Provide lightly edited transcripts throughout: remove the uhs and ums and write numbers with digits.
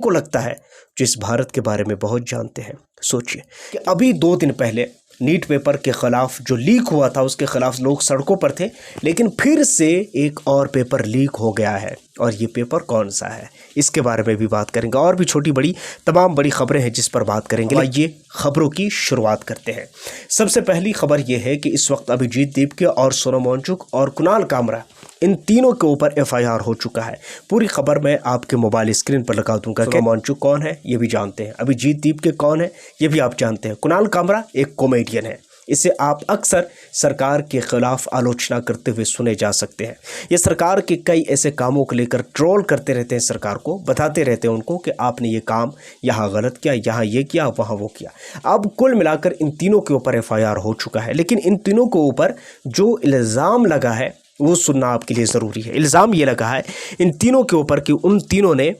को लगता है जो इस भारत के बारे में बहुत जानते हैं। सोचिए कि अभी 2 दिन पहले नीट पेपर के खिलाफ जो लीक हुआ था उसके खिलाफ लोग सड़कों पर थे, लेकिन फिर से एक और पेपर लीक हो गया है। और ये पेपर कौन सा है, इसके बारे में भी बात करेंगे। और भी छोटी बड़ी तमाम बड़ी खबरें हैं जिस पर बात करेंगे। आइए खबरों की शुरुआत करते हैं। सबसे पहली खबर यह है कि इस वक्त अभिजीत दीपके और सोनम वांगचुक और कुणाल कामरा, इन तीनों के ऊपर FIR हो चुका है। पूरी खबर मैं आपके मोबाइल स्क्रीन पर लगा दूंगा। सोनम वांगचुक कौन है ये भी जानते हैं, अभिजीत दीपके कौन है ये भी आप जानते हैं, कुणाल कामरा एक कॉमेडियन है। इसे आप अक्सर सरकार के खिलाफ आलोचना करते हुए सुने जा सकते हैं। ये सरकार के कई ऐसे कामों को लेकर ट्रोल करते रहते हैं, सरकार को बताते रहते हैं उनको कि आपने ये काम यहाँ गलत किया, यहाँ ये किया, वहाँ वो किया। अब कुल मिलाकर इन तीनों के ऊपर FIR हो चुका है, लेकिन इन तीनों के ऊपर जो इल्ज़ाम लगा है वो सुनना आपके लिए ज़रूरी है। इल्ज़ाम ये लगा है इन तीनों के ऊपर कि उन तीनों ने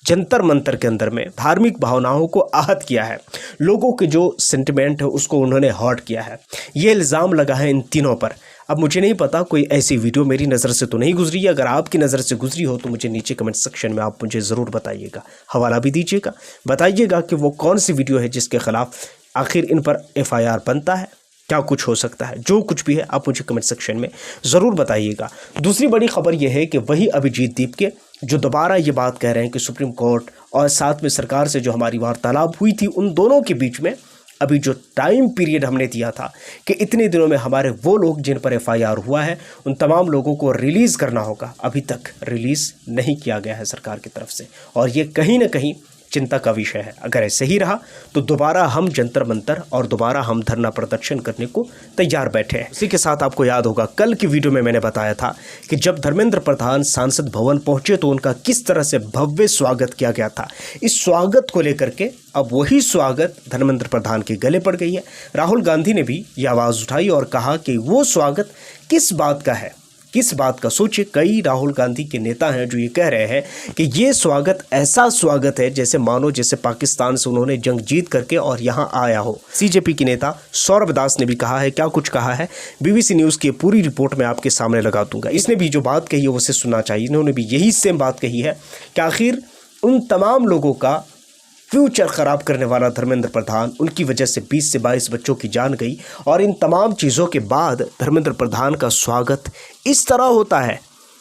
जंतर मंतर के अंदर में धार्मिक भावनाओं को आहत किया है, लोगों के जो सेंटिमेंट है उसको उन्होंने हर्ट किया है। ये इल्ज़ाम लगा है इन तीनों पर। अब मुझे नहीं पता कोई ऐसी वीडियो मेरी नज़र से तो नहीं गुजरी है। अगर आपकी नज़र से गुजरी हो तो मुझे नीचे कमेंट सेक्शन में आप मुझे ज़रूर बताइएगा, हवाला भी दीजिएगा, बताइएगा कि वो कौन सी वीडियो है जिसके खिलाफ आखिर इन पर FIR बनता है, क्या कुछ हो सकता है। जो कुछ भी है आप मुझे कमेंट सेक्शन में ज़रूर बताइएगा। दूसरी बड़ी खबर यह है कि वही अभिजीत दीपके जो दोबारा ये बात कह रहे हैं कि सुप्रीम कोर्ट और साथ में सरकार से जो हमारी वार्तालाप हुई थी उन दोनों के बीच में अभी जो टाइम पीरियड हमने दिया था कि इतने दिनों में हमारे वो लोग जिन पर FIR हुआ है उन तमाम लोगों को रिलीज़ करना होगा, अभी तक रिलीज़ नहीं किया गया है सरकार की तरफ से। और ये कहीं ना कहीं चिंता का विषय है। अगर ऐसे ही रहा तो दोबारा हम जंतर मंतर और दोबारा हम धरना प्रदर्शन करने को तैयार बैठे हैं। इसी के साथ आपको याद होगा कल की वीडियो में मैंने बताया था कि जब धर्मेंद्र प्रधान सांसद भवन पहुंचे तो उनका किस तरह से भव्य स्वागत किया गया था। इस स्वागत को लेकर के अब वही स्वागत धर्मेंद्र प्रधान के गले पड़ गई है। राहुल गांधी ने भी ये आवाज़ उठाई और कहा कि वो स्वागत किस बात का है, किस बात का। सोचिए कई राहुल गांधी के नेता हैं जो ये कह रहे हैं कि ये स्वागत ऐसा स्वागत है जैसे मानो जैसे पाकिस्तान से उन्होंने जंग जीत करके और यहाँ आया हो। CJP के नेता सौरभ दास ने भी कहा है, क्या कुछ कहा है BBC न्यूज़ की पूरी रिपोर्ट में आपके सामने लगा दूंगा। इसने भी जो बात कही है उसे सुनना चाहिए। इन्होंने भी यही सेम बात कही है कि आखिर उन तमाम लोगों का फ्यूचर ख़राब करने वाला धर्मेंद्र प्रधान, उनकी वजह से 20 से 22 बच्चों की जान गई और इन तमाम चीज़ों के बाद धर्मेंद्र प्रधान का स्वागत इस तरह होता है।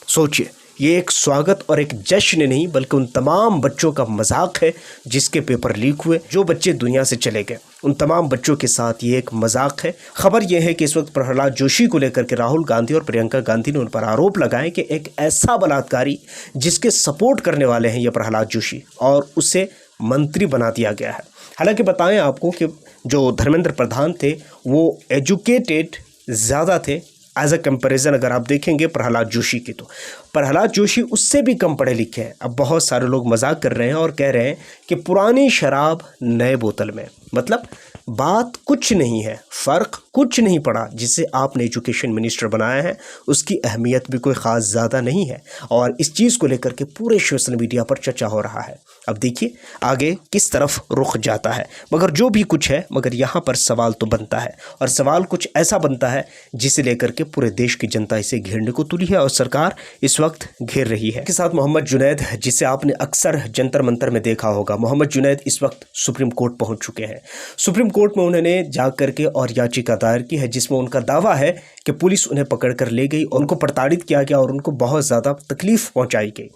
सोचिए ये एक स्वागत और एक जश्न नहीं बल्कि उन तमाम बच्चों का मजाक है जिसके पेपर लीक हुए, जो बच्चे दुनिया से चले गए, उन तमाम बच्चों के साथ ये एक मजाक है। खबर यह है कि इस वक्त प्रहलाद जोशी को लेकर के राहुल गांधी और प्रियंका गांधी ने उन पर आरोप लगाए कि एक ऐसा बलात्कारी जिसके सपोर्ट करने वाले हैं ये प्रहलाद जोशी और उसे मंत्री बना दिया गया है। हालांकि बताएं आपको कि जो धर्मेंद्र प्रधान थे वो एजुकेटेड ज़्यादा थे एज अ कंपैरिजन अगर आप देखेंगे प्रहलाद जोशी की, तो प्रहलाद जोशी उससे भी कम पढ़े लिखे हैं। अब बहुत सारे लोग मजाक कर रहे हैं और कह रहे हैं कि पुरानी शराब नए बोतल में, मतलब बात कुछ नहीं है, फ़र्क कुछ नहीं पड़ा। जिसे आपने एजुकेशन मिनिस्टर बनाया है उसकी अहमियत भी कोई ख़ास ज़्यादा नहीं है और इस चीज़ को लेकर के पूरे सोशल मीडिया पर चर्चा हो रहा है। अब देखिए आगे किस तरफ रुख जाता है, मगर जो भी कुछ है मगर यहाँ पर सवाल तो बनता है और सवाल कुछ ऐसा बनता है जिसे लेकर के पूरे देश की जनता इसे घेरने को तुली है और सरकार इस वक्त घेर रही है। के साथ मोहम्मद जुनैद, जिसे आपने अक्सर जंतर मंतर में देखा होगा, मोहम्मद जुनैद इस वक्त सुप्रीम कोर्ट पहुंच चुके हैं। सुप्रीम कोर्ट में उन्होंने जा करके और याचिका दायर की है जिसमें उनका दावा है कि पुलिस उन्हें पकड़ कर ले गई, उनको प्रताड़ित किया गया और उनको बहुत ज़्यादा तकलीफ पहुंचाई गई।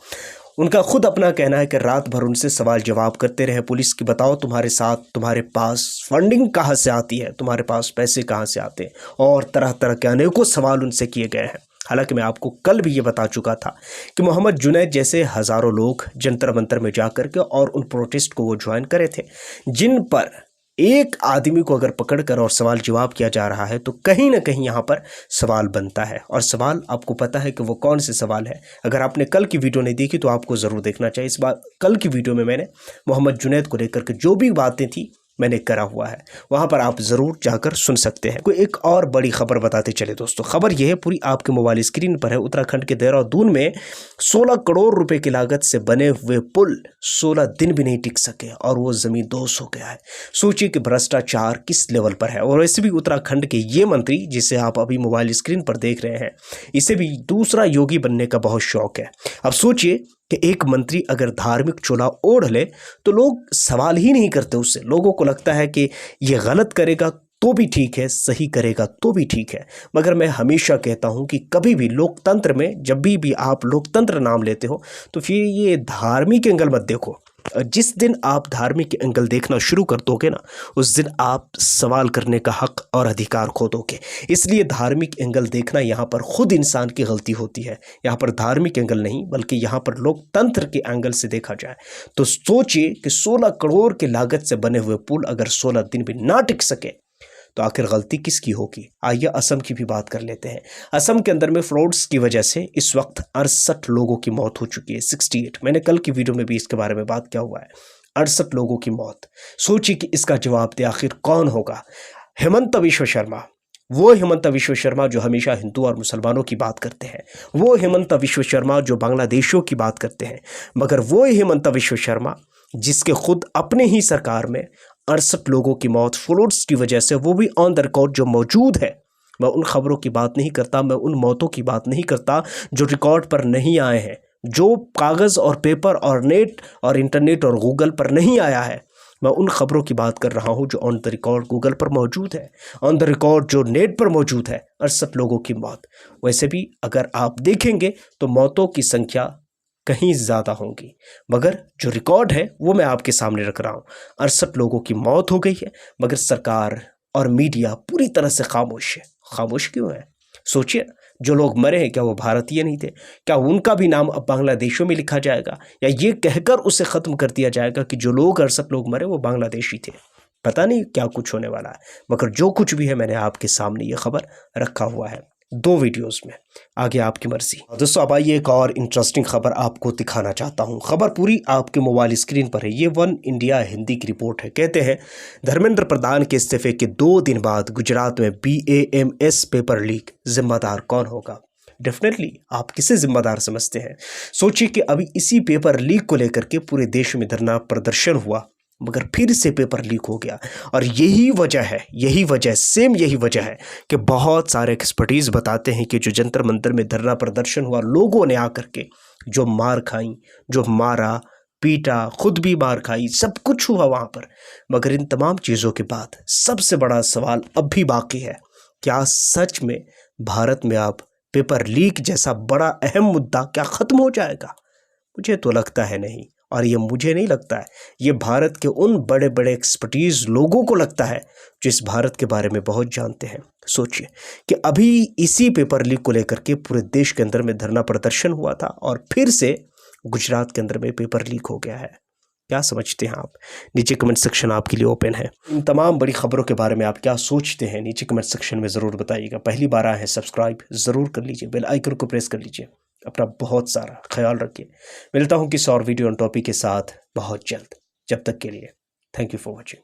उनका खुद अपना कहना है कि रात भर उनसे सवाल जवाब करते रहे पुलिस की, बताओ तुम्हारे साथ तुम्हारे पास फंडिंग कहाँ से आती है, तुम्हारे पास पैसे कहाँ से आते हैं, और तरह तरह के अनेकों सवाल उनसे किए गए हैं। हालांकि मैं आपको कल भी ये बता चुका था कि मोहम्मद जुनैद जैसे हज़ारों लोग जंतर मंतर में जा कर के और उन प्रोटेस्ट को वो ज्वाइन करे थे, जिन पर एक आदमी को अगर पकड़कर और सवाल जवाब किया जा रहा है तो कहीं ना कहीं यहाँ पर सवाल बनता है। और सवाल आपको पता है कि वो कौन से सवाल है। अगर आपने कल की वीडियो नहीं देखी तो आपको ज़रूर देखना चाहिए। इस बार कल की वीडियो में मैंने मोहम्मद जुनैद को लेकर के जो भी बातें थी मैंने करा हुआ है, वहां पर आप ज़रूर जाकर सुन सकते हैं। कोई एक और बड़ी खबर बताते चले दोस्तों। खबर यह है, पूरी आपके मोबाइल स्क्रीन पर है। उत्तराखंड के देहरादून में 16 करोड़ रुपए की लागत से बने हुए पुल 16 दिन भी नहीं टिक सके और वो ज़मीन दोष हो गया है। सोचिए कि भ्रष्टाचार किस लेवल पर है। और वैसे भी उत्तराखंड के ये मंत्री जिसे आप अभी मोबाइल स्क्रीन पर देख रहे हैं, इसे भी दूसरा योगी बनने का बहुत शौक है। अब सोचिए कि एक मंत्री अगर धार्मिक चोला ओढ़ ले तो लोग सवाल ही नहीं करते उससे। लोगों को लगता है कि ये गलत करेगा तो भी ठीक है, सही करेगा तो भी ठीक है। मगर मैं हमेशा कहता हूं कि कभी भी लोकतंत्र में, जब भी आप लोकतंत्र नाम लेते हो तो फिर ये धार्मिक एंगल मत देखो। जिस दिन आप धार्मिक एंगल देखना शुरू कर दोगे ना, उस दिन आप सवाल करने का हक और अधिकार खो दोगे। इसलिए धार्मिक एंगल देखना यहाँ पर खुद इंसान की गलती होती है। यहाँ पर धार्मिक एंगल नहीं, बल्कि यहाँ पर लोकतंत्र के एंगल से देखा जाए तो सोचिए कि 16 करोड़ की लागत से बने हुए पुल अगर 16 दिन भी ना टिक सके तो आखिर गलती किसकी होगी। आइए असम की भी बात कर लेते हैं। असम के अंदर में फ्रॉड्स की वजह से इस वक्त 68 लोगों की मौत हो चुकी है। 68, मैंने कल की वीडियो में भी इसके बारे में बात किया हुआ है। 68 लोगों की मौत। सोचिए कि इसका जवाब दे आखिर कौन होगा। हेमंत विश्व शर्मा, वो हेमंत विश्व शर्मा जो हमेशा हिंदू और मुसलमानों की बात करते हैं, वो हेमंत विश्व शर्मा जो बांग्लादेशियों की बात करते हैं, मगर वो हेमंत विश्व शर्मा जिसके खुद अपने ही सरकार में 68 लोगों की मौत फ्लड्स की वजह से, वो भी ऑन द रिकॉर्ड जो मौजूद है। मैं उन खबरों की बात नहीं करता, मैं उन मौतों की बात नहीं करता जो रिकॉर्ड पर नहीं आए हैं, जो कागज़ और पेपर और नेट और इंटरनेट और गूगल पर नहीं आया है। मैं उन खबरों की बात कर रहा हूं जो ऑन द रिकॉर्ड गूगल पर मौजूद है, ऑन द रिकॉर्ड जो नेट पर मौजूद है। 68 लोगों की मौत। वैसे भी अगर आप देखेंगे तो मौतों की संख्या कहीं ज़्यादा होंगी, मगर जो रिकॉर्ड है वो मैं आपके सामने रख रहा हूँ। 68 लोगों की मौत हो गई है, मगर सरकार और मीडिया पूरी तरह से खामोश है। खामोश क्यों है? सोचिए, जो लोग मरे हैं क्या वो भारतीय नहीं थे? क्या उनका भी नाम अब बांग्लादेशियों में लिखा जाएगा, या ये कहकर उसे ख़त्म कर दिया जाएगा कि जो लोग 68 लोग मरे वो बांग्लादेशी थे? पता नहीं क्या कुछ होने वाला है, मगर जो कुछ भी है मैंने आपके सामने ये खबर रखा हुआ है 2 वीडियोस में। आगे आपकी मर्जी। दोस्तों अब आइए एक और इंटरेस्टिंग खबर आपको दिखाना चाहता हूं। खबर पूरी आपके मोबाइल स्क्रीन पर है। ये वन इंडिया हिंदी की रिपोर्ट है। कहते हैं धर्मेंद्र प्रधान के इस्तीफे के 2 दिन बाद गुजरात में BAMS पेपर लीक, जिम्मेदार कौन होगा? डेफिनेटली आप किसे जिम्मेदार समझते हैं? सोचिए कि अभी इसी पेपर लीक को लेकर के पूरे देश में धरना प्रदर्शन हुआ, मगर फिर से पेपर लीक हो गया। और यही वजह है कि बहुत सारे एक्सपर्टीज़ बताते हैं कि जो जंतर मंतर में धरना प्रदर्शन हुआ, लोगों ने आकर के जो मार खाई, जो मारा पीटा, खुद भी मार खाई, सब कुछ हुआ वहाँ पर। मगर इन तमाम चीज़ों के बाद सबसे बड़ा सवाल अब भी बाकी है, क्या सच में भारत में अब पेपर लीक जैसा बड़ा अहम मुद्दा क्या ख़त्म हो जाएगा? मुझे तो लगता है नहीं। और ये मुझे नहीं लगता है, ये भारत के उन बड़े बड़े एक्सपर्टीज़ लोगों को लगता है जो इस भारत के बारे में बहुत जानते हैं। सोचिए कि अभी इसी पेपर लीक को लेकर के पूरे देश के अंदर में धरना प्रदर्शन हुआ था और फिर से गुजरात के अंदर में पेपर लीक हो गया है। क्या समझते हैं आप? नीचे कमेंट सेक्शन आपके लिए ओपन है। इन तमाम बड़ी खबरों के बारे में आप क्या सोचते हैं? नीचे कमेंट सेक्शन में ज़रूर बताइएगा। पहली बार आए हैं सब्सक्राइब ज़रूर कर लीजिए, बेल आइकन को प्रेस कर लीजिए। अपना बहुत सारा ख्याल रखिए। मिलता हूँ किसी और वीडियो ऑन टॉपिक के साथ बहुत जल्द। जब तक के लिए थैंक यू फॉर वॉचिंग।